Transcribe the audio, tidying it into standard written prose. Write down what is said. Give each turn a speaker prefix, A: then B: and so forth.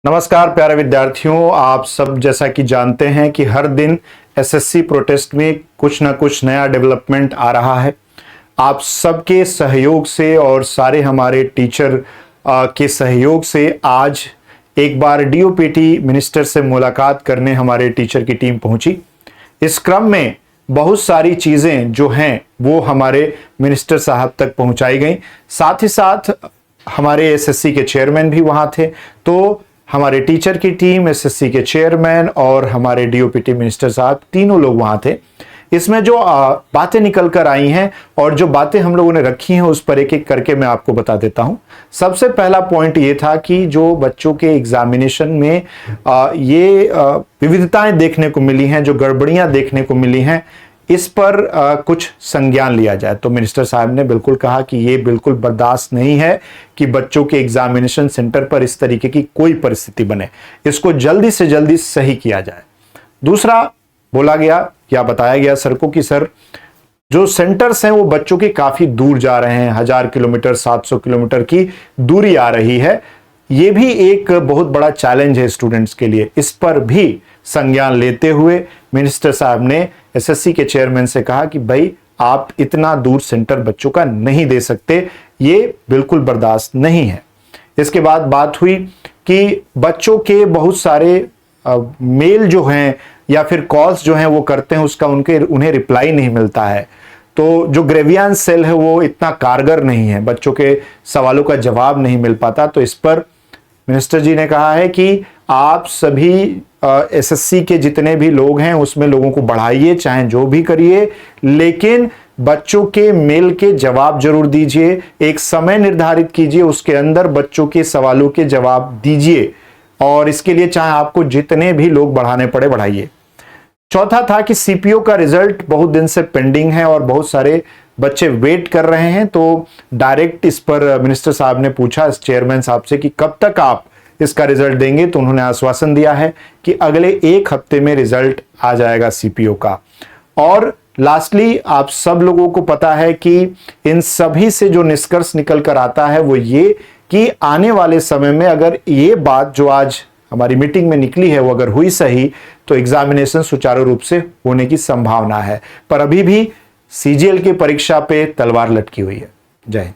A: नमस्कार प्यारे विद्यार्थियों, आप सब जैसा कि जानते हैं कि हर दिन एसएससी प्रोटेस्ट में कुछ ना कुछ नया डेवलपमेंट आ रहा है। आप सबके सहयोग से और सारे हमारे टीचर के सहयोग से आज एक बार डीओपीटी मिनिस्टर से मुलाकात करने हमारे टीचर की टीम पहुंची। इस क्रम में बहुत सारी चीज़ें जो हैं वो हमारे मिनिस्टर साहब तक पहुंचाई गई। साथ ही साथ हमारे एसएससी के चेयरमैन भी वहां थे। तो हमारे टीचर की टीम, एसएससी के चेयरमैन और हमारे डीओपीटी मिनिस्टर साहब तीनों लोग वहां थे। इसमें जो बातें निकल कर आई हैं और जो बातें हम लोगों ने रखी हैं उस पर एक एक करके मैं आपको बता देता हूं। सबसे पहला पॉइंट ये था कि जो बच्चों के एग्जामिनेशन में ये विविधताएं देखने को मिली हैं, जो गड़बड़ियां देखने को मिली हैं, इस पर कुछ संज्ञान लिया जाए। तो मिनिस्टर साहब ने बिल्कुल कहा कि ये बिल्कुल बर्दाश्त नहीं है कि बच्चों के एग्जामिनेशन सेंटर पर इस तरीके की कोई परिस्थिति बने। इसको जल्दी से जल्दी सही किया जाए। दूसरा बोला गया या बताया गया सर को कि सर जो सेंटर्स हैं वो बच्चों के काफी दूर जा रहे हैं, 1000 किलोमीटर 700 किलोमीटर की दूरी आ रही है। ये भी एक बहुत बड़ा चैलेंज है स्टूडेंट्स के लिए। इस पर भी संज्ञान लेते हुए मिनिस्टर साहब ने एसएससी के चेयरमैन से कहा कि भाई आप इतना दूर सेंटर बच्चों का नहीं दे सकते, ये बिल्कुल बर्दाश्त नहीं है। इसके बाद बात हुई कि बच्चों के बहुत सारे मेल जो हैं या फिर कॉल्स जो हैं वो करते हैं, उसका उन्हें रिप्लाई नहीं मिलता है। तो जो ग्रेवियंस सेल है वो इतना कारगर नहीं है, बच्चों के सवालों का जवाब नहीं मिल पाता। तो इस पर मिनिस्टर जी ने कहा है कि आप सभी एसएससी के जितने भी लोग हैं उसमें लोगों को बढ़ाइए, चाहे जो भी करिए, लेकिन बच्चों के मेल के जवाब जरूर दीजिए। एक समय निर्धारित कीजिए, उसके अंदर बच्चों के सवालों के जवाब दीजिए और इसके लिए चाहे आपको जितने भी लोग बढ़ाने पड़े बढ़ाइए। चौथा था कि सीपीओ का रिजल्ट बहुत दिन से पेंडिंग है और बहुत सारे बच्चे वेट कर रहे हैं। तो डायरेक्ट इस पर मिनिस्टर साहब ने पूछा चेयरमैन साहब से कि कब तक आप इसका रिजल्ट देंगे। तो उन्होंने आश्वासन दिया है कि अगले 1 हफ्ते में रिजल्ट आ जाएगा सीपीओ का। और लास्टली आप सब लोगों को पता है कि इन सभी से जो निष्कर्ष निकल कर आता है वो ये कि आने वाले समय में अगर ये बात जो आज हमारी मीटिंग में निकली है वो अगर हुई सही तो एग्जामिनेशन सुचारू रूप से होने की संभावना है। पर अभी भी सीजीएल की परीक्षा पे तलवार लटकी हुई है। जय हिंद।